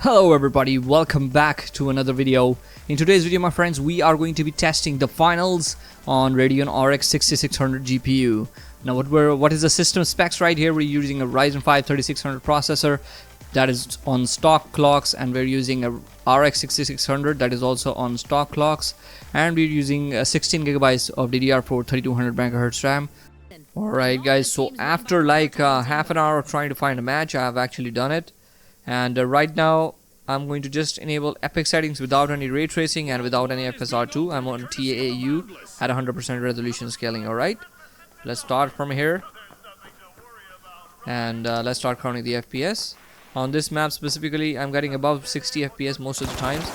Hello everybody, welcome back to another video. In today's video, my friends, we are going to be testing the finals on Radeon RX 6600 GPU. Now what is the system specs right here? We're using a Ryzen 5 3600 processor that is on stock clocks, and we're using a RX 6600 that is also on stock clocks, and we're using 16 gigabytes of DDR4 3200 MHz RAM. Alright guys, so after like half an hour of trying to find a match, I have actually done it. And right now I'm going to just enable epic settings without any ray tracing and without any FSR2. I'm on TAAU at 100% resolution scaling. Alright, let's start from here, and let's start counting the FPS. On this map specifically, I'm getting above 60 FPS most of the times,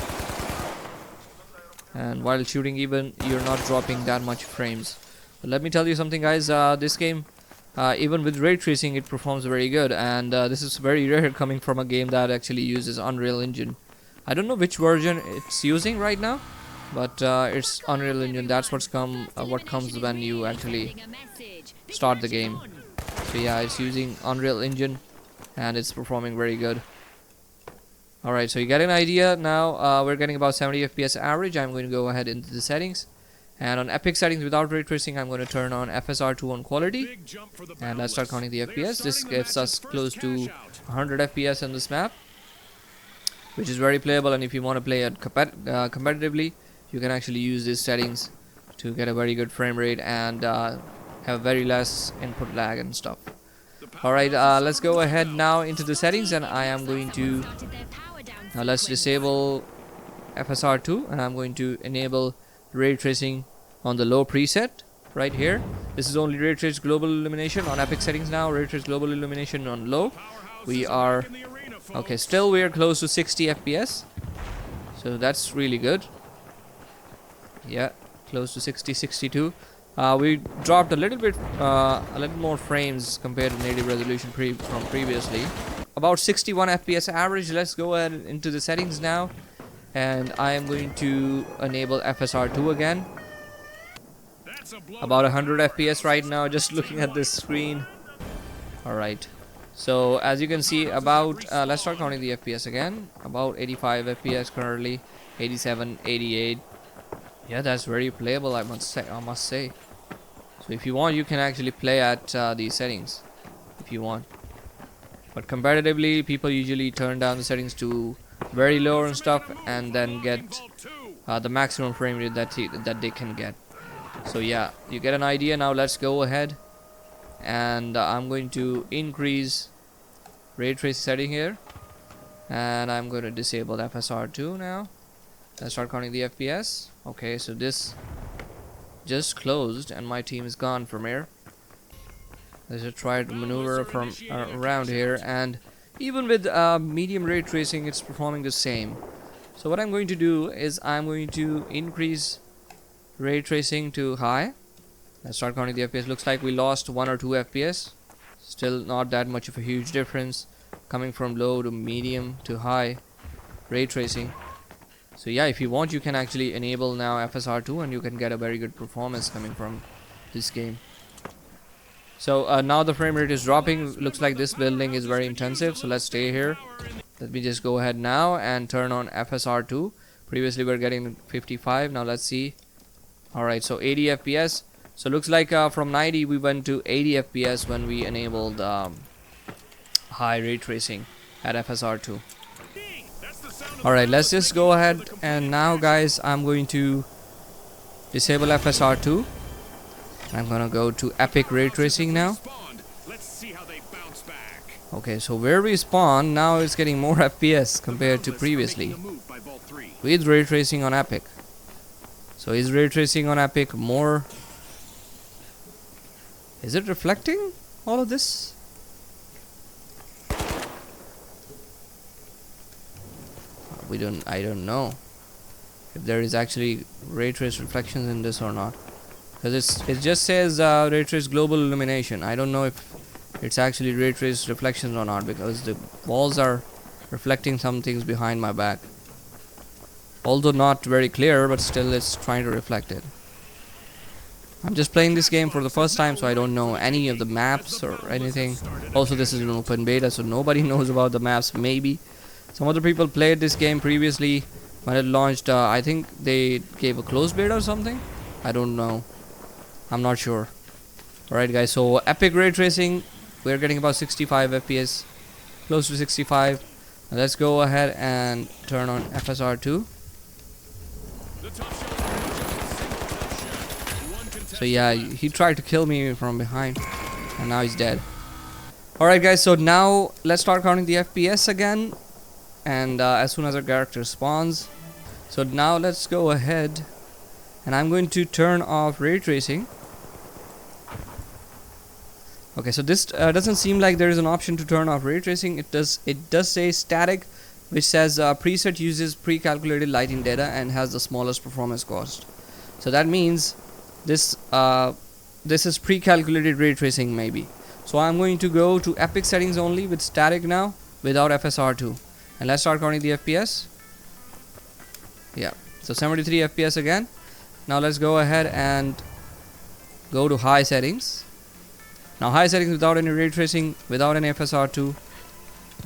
and while shooting even, you're not dropping that much frames. But let me tell you something guys, this game, even with ray tracing, it performs very good, and this is very rare coming from a game that actually uses Unreal Engine. I don't know which version it's using right now, but it's Unreal Engine. That's what comes when you actually start the game. So yeah, it's using Unreal Engine, and it's performing very good. Alright, so you get an idea now. We're getting about 70 FPS average. I'm going to go ahead into the settings. And on epic settings without ray tracing, I'm going to turn on FSR2 on quality, and let's start counting the FPS. This gives us close to 100 FPS on this map, which is very playable. And if you want to play it competitively, you can actually use these settings to get a very good frame rate and have very less input lag and stuff. Alright, let's go ahead now into the settings, and I am going to let's disable FSR2, and I'm going to enable ray tracing on the low preset right here. This is only ray trace global illumination on epic settings. Now ray trace global illumination on low. We are okay, still we are close to 60 FPS, so that's really good. Yeah, close to 62. We dropped a little bit more frames compared to native resolution from previously, about 61 FPS average. Let's go ahead into the settings now, and I am going to enable FSR2 again. About 100 FPS right now, just looking at this screen. Alright, so as you can see, about let's start counting the FPS again. About 85 FPS currently, 87, 88. Yeah, that's very playable, I must say. So if you want, you can actually play at these settings if you want, but competitively, people usually turn down the settings to very low and stuff, and then get the maximum frame rate that they can get. So yeah, you get an idea. Now let's go ahead, and I'm going to increase ray trace setting here, and I'm going to disable FSR2 now. Let's start counting the FPS. Okay, so this just closed and my team is gone from here. Let's just try to maneuver from around here, and even with medium ray tracing, it's performing the same. So what I'm going to do is I'm going to increase ray tracing to high. Let's start counting the FPS. Looks like we lost 1 or 2 FPS. Still not that much of a huge difference coming from low to medium to high ray tracing. So yeah, if you want, you can actually enable now FSR2, and you can get a very good performance coming from this game. So now the frame rate is dropping. Looks like this building is very intensive, so let's stay here. Let me just go ahead now and turn on FSR2. Previously we were getting 55. Now let's see. Alright, so 80 FPS. So looks like from 90 we went to 80 FPS when we enabled high ray tracing at FSR2. Alright, let's just go ahead, and now guys, I'm going to disable FSR2. I'm gonna go to epic ray tracing now. Okay, so where we spawn now is getting more FPS compared to previously with ray tracing on epic. So is ray tracing on epic more? Is it reflecting all of this? I don't know if there is actually ray trace reflections in this or not, because it just says ray trace global illumination. I don't know if it's actually ray trace reflections or not, because the walls are reflecting some things behind my back, although not very clear, but still it's trying to reflect it. I'm just playing this game for the first time, so I don't know any of the maps or anything. Also, this is an open beta, so nobody knows about the maps maybe. Some other people played this game previously when it launched. I think they gave a closed beta or something. I don't know. I'm not sure. Alright guys, so epic ray tracing. We're getting about 65 FPS. Close to 65. Now let's go ahead and turn on FSR2. So yeah, he tried to kill me from behind and now he's dead. Alright guys, so now let's start counting the FPS again, and as soon as our character spawns. So now let's go ahead and I'm going to turn off ray tracing. Okay, so this doesn't seem like there is an option to turn off ray tracing. It does say static, which says preset uses pre-calculated lighting data and has the smallest performance cost. So that means this is pre-calculated ray tracing maybe. So I'm going to go to epic settings only with static now, without FSR2, and let's start counting the FPS. Yeah, so 73 FPS again. Now let's go ahead and go to high settings. Now high settings without any ray tracing, without any FSR2,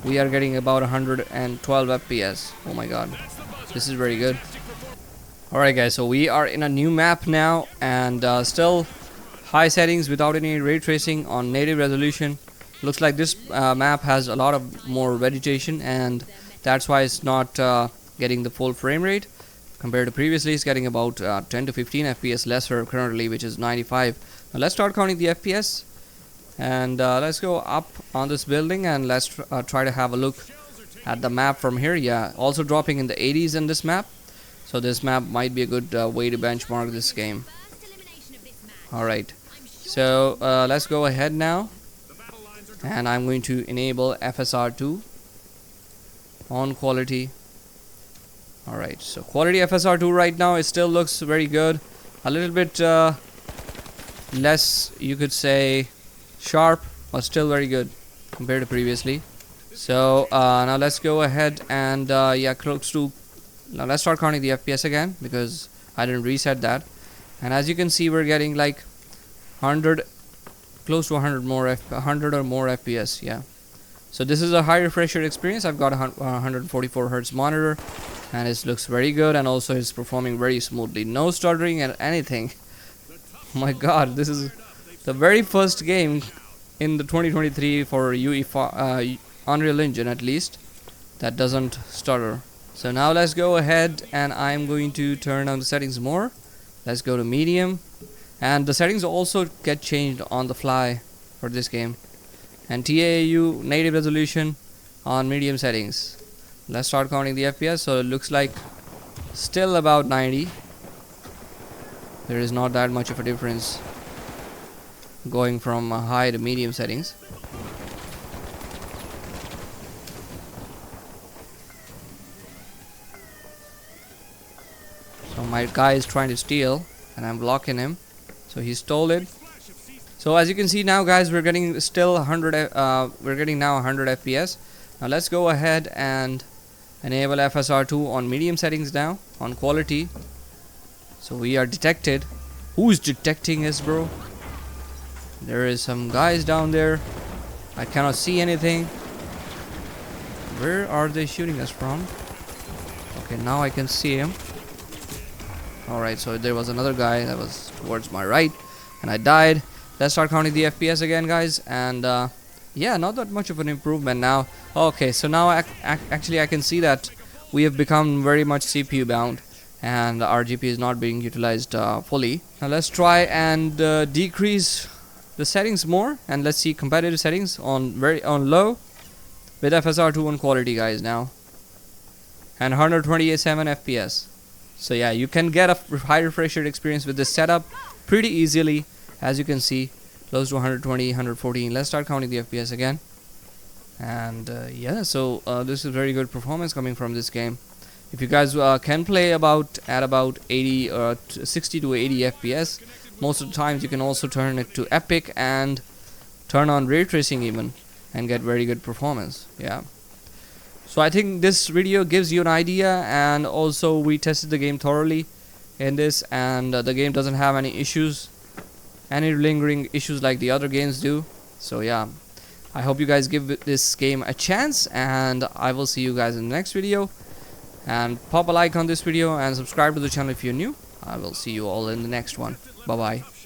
we are getting about 112 FPS. Oh my god, this is very good. Alright guys, so we are in a new map now, and still high settings without any ray tracing on native resolution. Looks like this map has a lot of more vegetation, and that's why it's not getting the full frame rate. Compared to previously, it's getting about 10 to 15 FPS lesser currently, which is 95. Now let's start counting the FPS, and let's go up on this building and let's try to have a look at the map from here. Yeah, also dropping in the 80s in this map, so this map might be a good way to benchmark this game. Alright, so let's go ahead now, and I'm going to enable FSR2 on quality. Alright, so quality FSR2 right now, it still looks very good. A little bit less, you could say, sharp, but still very good compared to previously. So now let's go ahead and yeah, close to, now let's start counting the FPS again, because I didn't reset that. And as you can see, we're getting like 100, close to 100 or more FPS. Yeah, so this is a high refresh rate experience. I've got a 144 Hz monitor, and it looks very good, and also it's performing very smoothly, no stuttering and anything. Oh my god, this is the very first game in the 2023 for Unreal Engine at least that doesn't stutter. So now let's go ahead and I'm going to turn on the settings more. Let's go to medium, and the settings also get changed on the fly for this game. And TAAU native resolution on medium settings. Let's start counting the FPS. So it looks like still about 90. There is not that much of a difference going from high to medium settings. So my guy is trying to steal and I'm blocking him, so he stole it. So as you can see now guys, we're getting still 100 we're getting now 100 FPS. Now let's go ahead and enable FSR2 on medium settings now, on quality. So we are detected. Who's detecting us, bro? There is some guys down there. I cannot see anything. Where are they shooting us from? Okay, now I can see him. Alright, so there was another guy that was towards my right, and I died. Let's start counting the FPS again, guys. And yeah, not that much of an improvement now. Okay, so now actually I can see that we have become very much CPU bound, and our GPU is not being utilized fully. Now let's try and decrease the settings more, and let's see competitive settings on low with FSR2 on quality, guys, now, and 128.7 FPS. So yeah, you can get a high refresh rate experience with this setup pretty easily. As you can see, close to 120, 114. Let's start counting the FPS again. And yeah, so this is very good performance coming from this game. If you guys can play at about 80 or 60 to 80 FPS, most of the times you can also turn it to epic and turn on ray tracing even, and get very good performance. Yeah. So I think this video gives you an idea, and also we tested the game thoroughly in this, and the game doesn't have any issues, any lingering issues like the other games do. So yeah, I hope you guys give this game a chance, and I will see you guys in the next video. And pop a like on this video and subscribe to the channel if you're new. I will see you all in the next one. Bye bye.